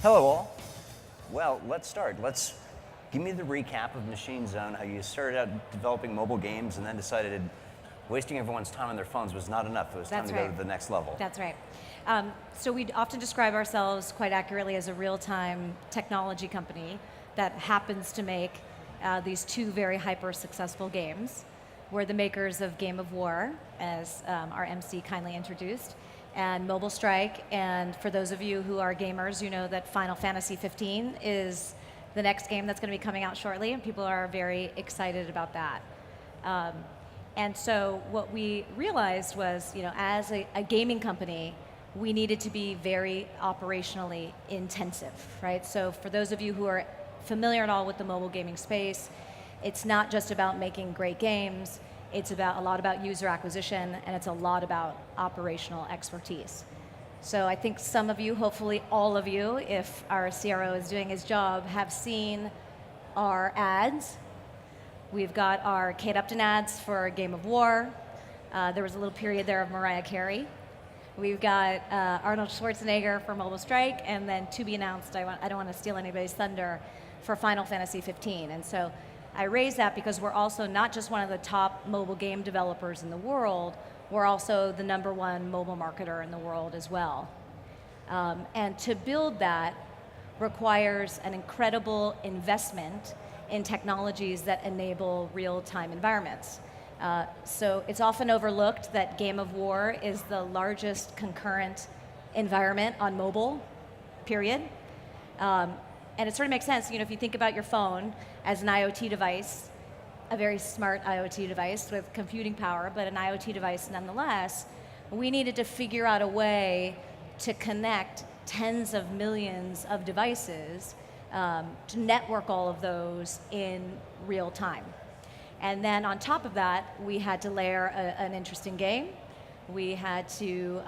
Hello all. Well, let's start. Give me the recap of Machinezone, how you started out developing mobile games and then decided wasting everyone's time on their phones was not enough. It was time to go to the next level. That's right. So we often describe ourselves quite accurately as a real-time technology company that happens to make these two very hyper-successful games. We're the makers of Game of War, as our MC kindly introduced, and Mobile Strike, and for those of you who are gamers, you know that Final Fantasy 15 is the next game that's going to be coming out shortly, and people are very excited about that. And so what we realized was, as a gaming company, we needed to be very operationally intensive, right? So for those of you who are familiar at all with the mobile gaming space, it's not just about making great games, it's a lot about user acquisition, and it's a lot about operational expertise. So I think some of you, hopefully all of you, if our CRO is doing his job, have seen our ads. We've got our Kate Upton ads for Game of War. There was a little period there of Mariah Carey. We've got Arnold Schwarzenegger for Mobile Strike, and then to be announced, I don't want to steal anybody's thunder, for Final Fantasy 15. And so I raise that because we're also not just one of the top mobile game developers in the world, we're also the #1 mobile marketer in the world as well. And to build that requires an incredible investment in technologies that enable real-time environments. So it's often overlooked that Game of War is the largest concurrent environment on mobile, period. And it sort of makes sense, if you think about your phone as an IoT device, a very smart IoT device with computing power, but an IoT device nonetheless, we needed to figure out a way to connect tens of millions of devices to network all of those in real time. And then on top of that, we had to layer an interesting game. We had to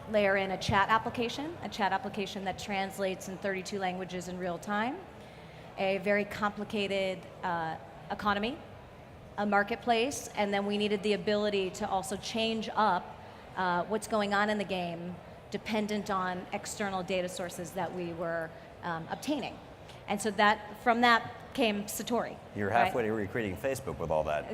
layer in a chat application that translates in 32 languages in real time, a very complicated economy, a marketplace, and then we needed the ability to also change up what's going on in the game dependent on external data sources that we were obtaining. And so from that came Satori. You're halfway to recreating Facebook with all that.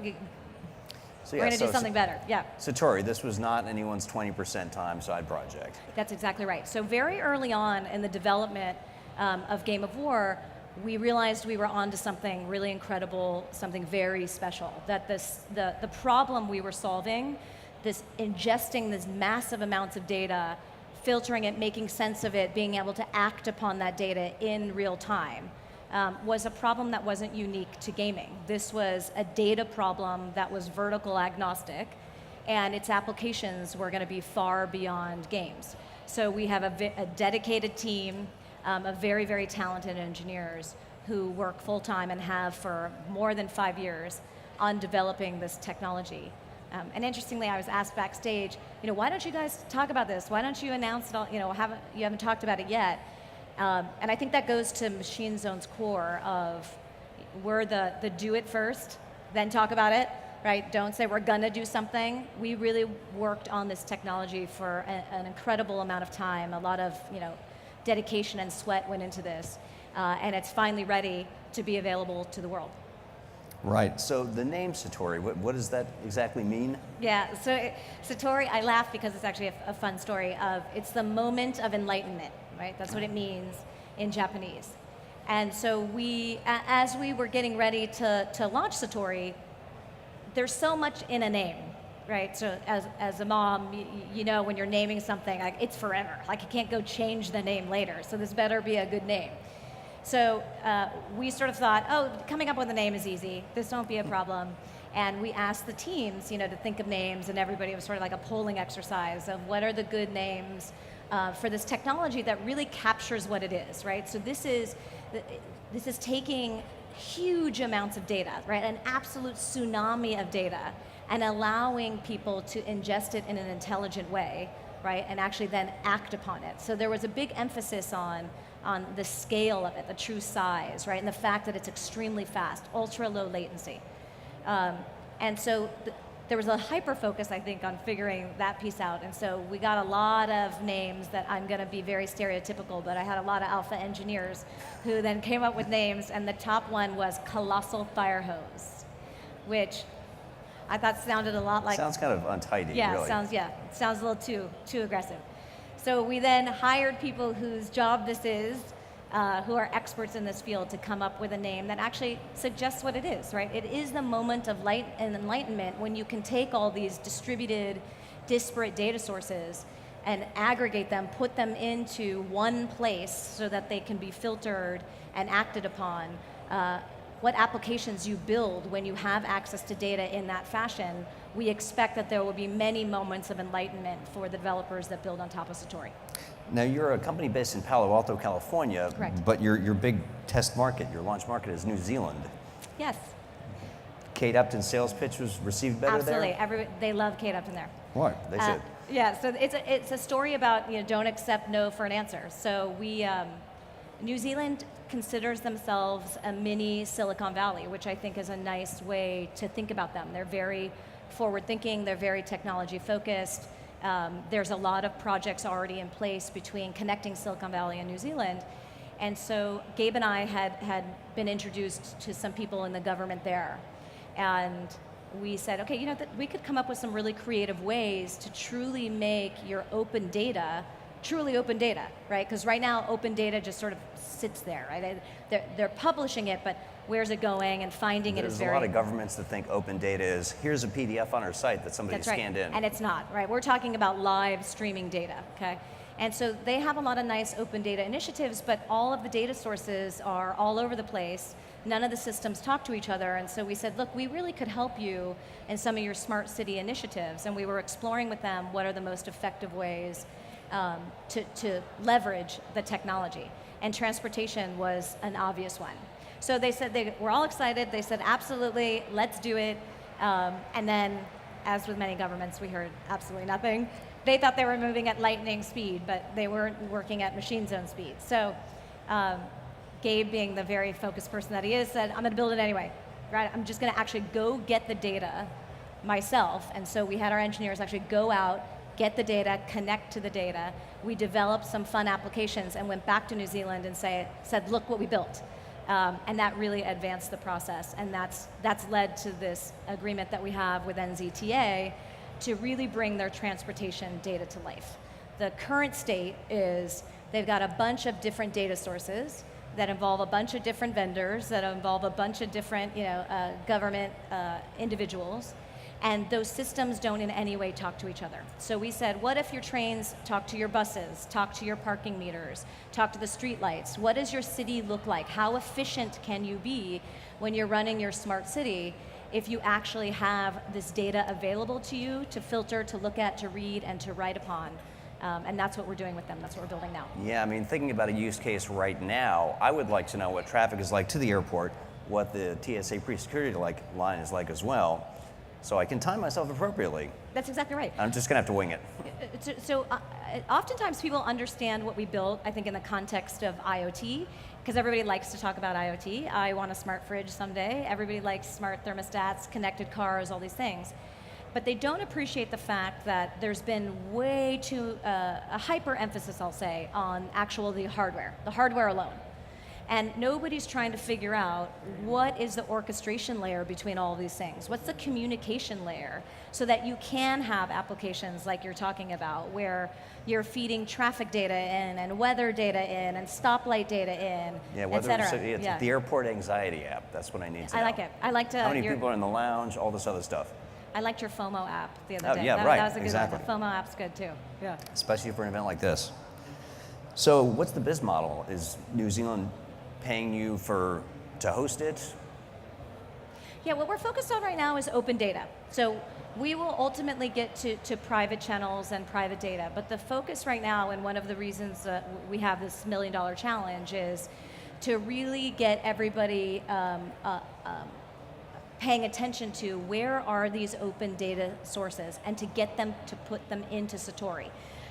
So we're going to do something better, yeah. Satori, this was not anyone's 20% time side project. That's exactly right. So very early on in the development of Game of War, we realized we were onto something really incredible, something very special. That the problem we were solving, this ingesting this massive amounts of data, filtering it, making sense of it, being able to act upon that data in real time, was a problem that wasn't unique to gaming. This was a data problem that was vertical agnostic, and its applications were going to be far beyond games. So we have a dedicated team of very, very talented engineers who work full-time and have for more than 5 years on developing this technology. And interestingly, I was asked backstage, why don't you guys talk about this? Why don't you announce it all? You haven't talked about it yet. And I think that goes to Machinezone's core of we're the do it first, then talk about it, right? Don't say we're gonna do something. We really worked on this technology for an incredible amount of time. A lot of dedication and sweat went into this, and it's finally ready to be available to the world. Right, so the name Satori, what does that exactly mean? Yeah, so Satori, I laugh because it's actually a fun story it's the moment of enlightenment, right? That's what it means in Japanese. And so as we were getting ready to launch Satori, there's so much in a name, right? So as a mom, when you're naming something, it's forever. You can't go change the name later, so this better be a good name. So we sort of thought, coming up with a name is easy. This won't be a problem. And we asked the teams, to think of names, and everybody was sort of like a polling exercise of what are the good names for this technology that really captures what it is, right? So this is taking huge amounts of data, right? An absolute tsunami of data, and allowing people to ingest it in an intelligent way, right? And actually then act upon it. So there was a big emphasis on the scale of it, the true size, right? And the fact that it's extremely fast, ultra low latency. And so there was a hyper focus, I think, on figuring that piece out. And so we got a lot of names that I'm going to be very stereotypical, but I had a lot of alpha engineers who then came up with names, and the top one was Colossal Fire Hose, which I thought sounded a lot like... Sounds kind of untidy, yeah, really. It sounds a little too aggressive. So we then hired people whose job this is, who are experts in this field, to come up with a name that actually suggests what it is, right? It is the moment of light and enlightenment when you can take all these distributed, disparate data sources and aggregate them, put them into one place so that they can be filtered and acted upon. What applications you build when you have access to data in that fashion, we expect that there will be many moments of enlightenment for the developers that build on top of Satori. Now, you're a company based in Palo Alto, California. Correct. But your big test market, your launch market, is New Zealand. Yes. Kate Upton's sales pitch was received better there? Absolutely. They love Kate Upton there. What? They said. Yeah, so it's a story about, don't accept no for an answer. So New Zealand considers themselves a mini Silicon Valley, which I think is a nice way to think about them. They're very forward-thinking, they're very technology-focused. There's a lot of projects already in place between connecting Silicon Valley and New Zealand. And so Gabe and I had been introduced to some people in the government there. And we said, okay, we could come up with some really creative ways to truly make your open data truly open data, right? Because right now, open data just sort of sits there, right? They're publishing it, but where's it going, and finding it is very... There's a lot of governments that think open data is, here's a PDF on our site that somebody scanned in. And it's not, right? We're talking about live streaming data, okay? And so they have a lot of nice open data initiatives, but all of the data sources are all over the place. None of the systems talk to each other, and so we said, look, we really could help you in some of your smart city initiatives, and we were exploring with them what are the most effective ways to leverage the technology. And transportation was an obvious one. So they said they were all excited. They said, absolutely, let's do it. And then, as with many governments, we heard absolutely nothing. They thought they were moving at lightning speed, but they weren't working at Machinezone speed. So Gabe, being the very focused person that he is, said, I'm going to build it anyway. Right? I'm just going to actually go get the data myself. And so we had our engineers actually go out, get the data, connect to the data. We developed some fun applications and went back to New Zealand and said, look what we built. And that really advanced the process. And that's led to this agreement that we have with NZTA to really bring their transportation data to life. The current state is they've got a bunch of different data sources that involve a bunch of different vendors, that involve a bunch of different government individuals. And those systems don't in any way talk to each other. So we said, what if your trains talk to your buses, talk to your parking meters, talk to the street lights? What does your city look like? How efficient can you be when you're running your smart city if you actually have this data available to you to filter, to look at, to read, and to write upon? And that's what we're doing with them. That's what we're building now. Yeah, I mean, thinking about a use case right now, I would like to know what traffic is like to the airport, what the TSA pre-security line is like as well, so I can time myself appropriately. That's exactly right. I'm just going to have to wing it. So oftentimes people understand what we built, I think, in the context of IoT, because everybody likes to talk about IoT. I want a smart fridge someday. Everybody likes smart thermostats, connected cars, all these things. But they don't appreciate the fact that there's been way too, a hyper emphasis, I'll say, on the hardware alone. And nobody's trying to figure out what is the orchestration layer between all these things. What's the communication layer so that you can have applications like you're talking about where you're feeding traffic data in and weather data in and stoplight data in, et cetera. It's the airport anxiety app. That's what I need to know. I like it. I like to. How many people are in the lounge, all this other stuff. I liked your FOMO app the other day. Oh, yeah, that was a good exactly. one. The FOMO app's good too. Yeah. Especially for an event like this. So what's the biz model? Is New Zealand paying you to host it? Yeah, what we're focused on right now is open data. So we will ultimately get to private channels and private data, but the focus right now, and one of the reasons that we have this $1 million challenge, is to really get everybody paying attention to where are these open data sources and to get them to put them into Satori.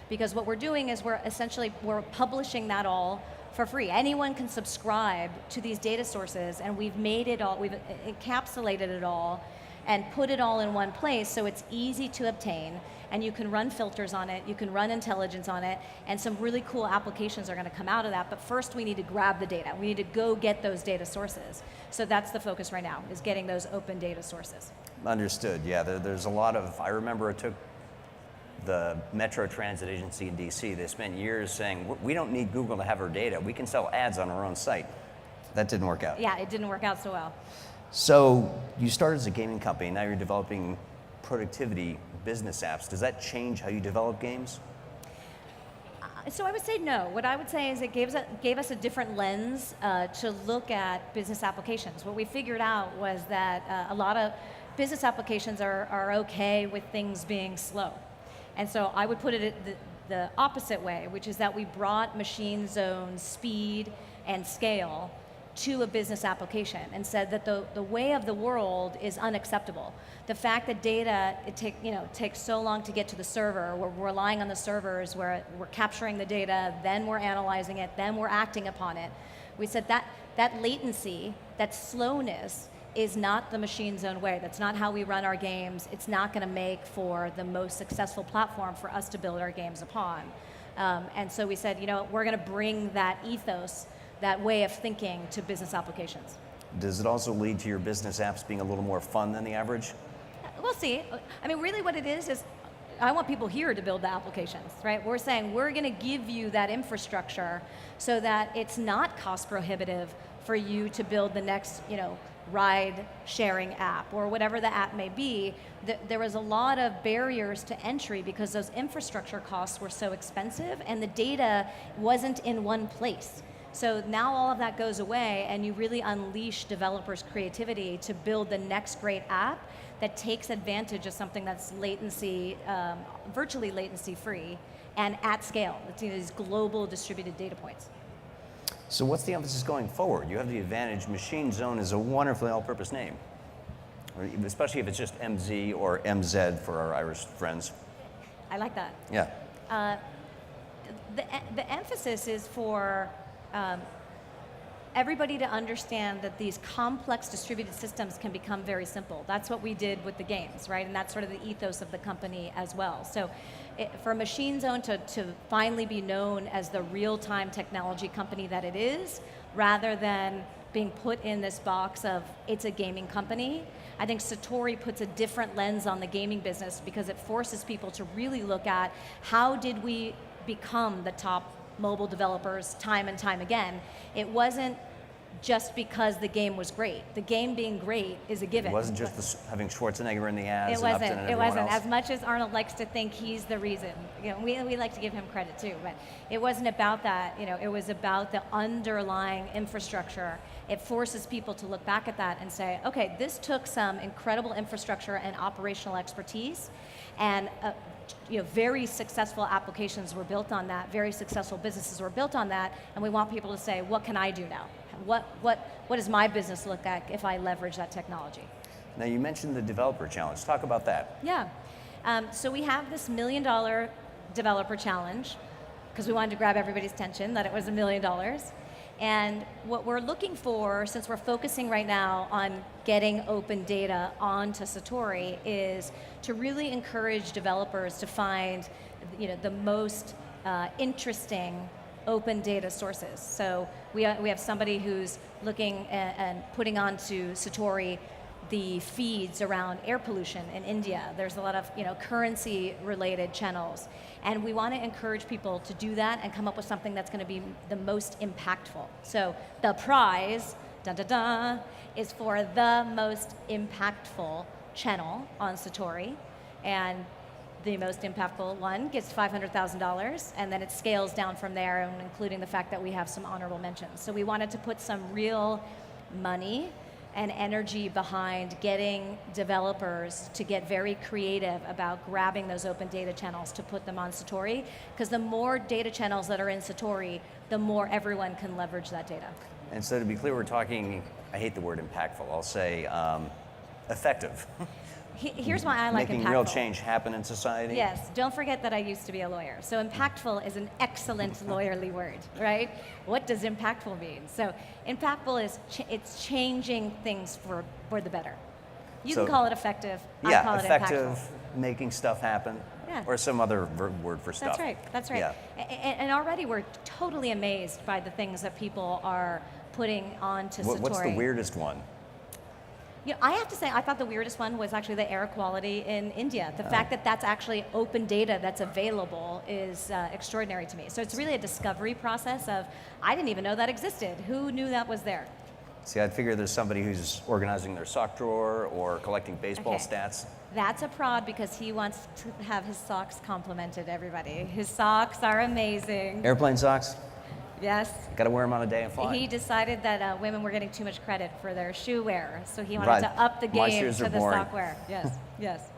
Because what we're doing is we're publishing that all for free. Anyone can subscribe to these data sources, and we've made it all, we've encapsulated it all and put it all in one place so it's easy to obtain, and you can run filters on it, you can run intelligence on it, and some really cool applications are going to come out of that. But first we need to grab the data. We need to go get those data sources. So that's the focus right now, is getting those open data sources. Understood, yeah. There's a lot of, I remember it took the Metro Transit Agency in DC, they spent years saying, we don't need Google to have our data. We can sell ads on our own site. That didn't work out. Yeah, it didn't work out so well. So you started as a gaming company, now you're developing productivity business apps. Does that change how you develop games? So I would say no. What I would say is it gave us a different lens to look at business applications. What we figured out was that a lot of business applications are okay with things being slow. And so I would put it the opposite way, which is that we brought Machinezone speed and scale to a business application and said that the way of the world is unacceptable. The fact that data takes so long to get to the server, we're relying on the servers, where we're capturing the data, then we're analyzing it, then we're acting upon it. We said that latency, that slowness, is not the Machinezone way. That's not how we run our games. It's not going to make for the most successful platform for us to build our games upon. And so we said, we're going to bring that ethos, that way of thinking, to business applications. Does it also lead to your business apps being a little more fun than the average? We'll see. I mean, really what it is I want people here to build the applications, right? We're saying we're going to give you that infrastructure so that it's not cost prohibitive for you to build the next, ride sharing app or whatever the app may be. There was a lot of barriers to entry because those infrastructure costs were so expensive and the data wasn't in one place. So now all of that goes away and you really unleash developers' creativity to build the next great app that takes advantage of something that's virtually latency free and at scale. It's these global distributed data points. So what's the emphasis going forward? You have the advantage. Machinezone is a wonderfully all-purpose name, especially if it's just MZ or MZ for our Irish friends. I like that. Yeah. The emphasis is for everybody to understand that these complex distributed systems can become very simple. That's what we did with the games, right? And that's sort of the ethos of the company as well. So for Machinezone to finally be known as the real-time technology company that it is, rather than being put in this box of it's a gaming company, I think Satori puts a different lens on the gaming business because it forces people to really look at how did we become the top mobile developers time and time again. It wasn't just because the game was great. The game being great is a given. It wasn't just having Schwarzenegger in the ads. It wasn't. And Upton and It wasn't. else. As much as Arnold likes to think he's the reason, we like to give him credit too. But it wasn't about that. It was about the underlying infrastructure. It forces people to look back at that and say, okay, this took some incredible infrastructure and operational expertise, and very successful applications were built on that. Very successful businesses were built on that, and we want people to say, what can I do now? What does my business look like if I leverage that technology? Now you mentioned the developer challenge. Talk about that. Yeah. So we have this $1 million developer challenge because we wanted to grab everybody's attention that it was $1 million. And what we're looking for, since we're focusing right now on getting open data onto Satori, is to really encourage developers to find the most interesting open data sources. So we have somebody who's looking and putting onto Satori the feeds around air pollution in India. There's a lot of currency-related channels. And we want to encourage people to do that and come up with something that's going to be the most impactful. So the prize, dun, dun, dun, is for the most impactful channel on Satori. And the most impactful one gets $500,000, and then it scales down from there, including the fact that we have some honorable mentions. So we wanted to put some real money and energy behind getting developers to get very creative about grabbing those open data channels to put them on Satori, because the more data channels that are in Satori, the more everyone can leverage that data. And so to be clear, we're talking, I hate the word impactful, I'll say effective. Here's why I like Making impactful. real change happen in society. Yes, don't forget that I used to be a lawyer. So impactful is an excellent lawyerly word, right? What does impactful mean? So impactful is it's changing things for the better. You can call it effective. Yeah, I call effective, it impactful. making stuff happen. Yeah. Or some other word for stuff. That's right. That's right. Yeah. And already we're totally amazed by the things that people are putting onto Satori. What's the weirdest one? You know, I have to say, I thought the weirdest one was actually the air quality in India. The fact that that's actually open data that's available is extraordinary to me. So it's really a discovery process of, I didn't even know that existed. Who knew that was there? See, I'd figure there's somebody who's organizing their sock drawer or collecting baseball stats. That's a prod because he wants to have his socks complimented, everybody. His socks are amazing. Airplane socks? Yes. Got to wear them on a day and fly. He decided that women were getting too much credit for their shoe wear, so he wanted to up the My game shoes to are the boring. sock wear. Yes, yes.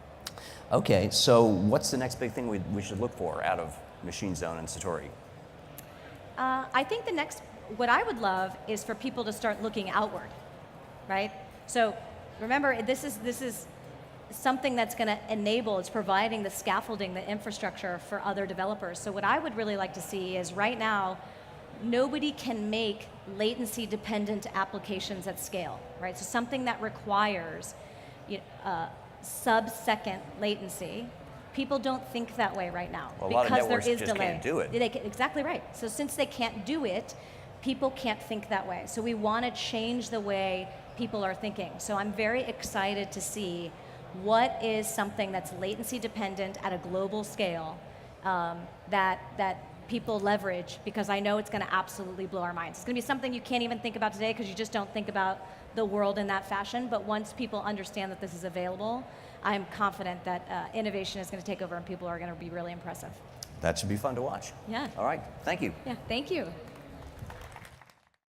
Okay, so what's the next big thing we should look for out of Machinezone and Satori? I think what I would love is for people to start looking outward, right? So remember, this is something that's going to enable, it's providing the scaffolding, the infrastructure for other developers. So what I would really like to see is right now, nobody can make latency dependent applications at scale, right? So something that requires sub-second latency, people don't think that way right now Well, a lot of because there networks is just delay. can't do it. Exactly right. So since they can't do it, people can't think that way. So we want to change the way people are thinking. So I'm very excited to see what is something that's latency dependent at a global scale that people leverage, because I know it's going to absolutely blow our minds. It's going to be something you can't even think about today because you just don't think about the world in that fashion. But once people understand that this is available, I'm confident that innovation is going to take over and people are going to be really impressive. That should be fun to watch. Yeah. All right, thank you. Yeah, thank you.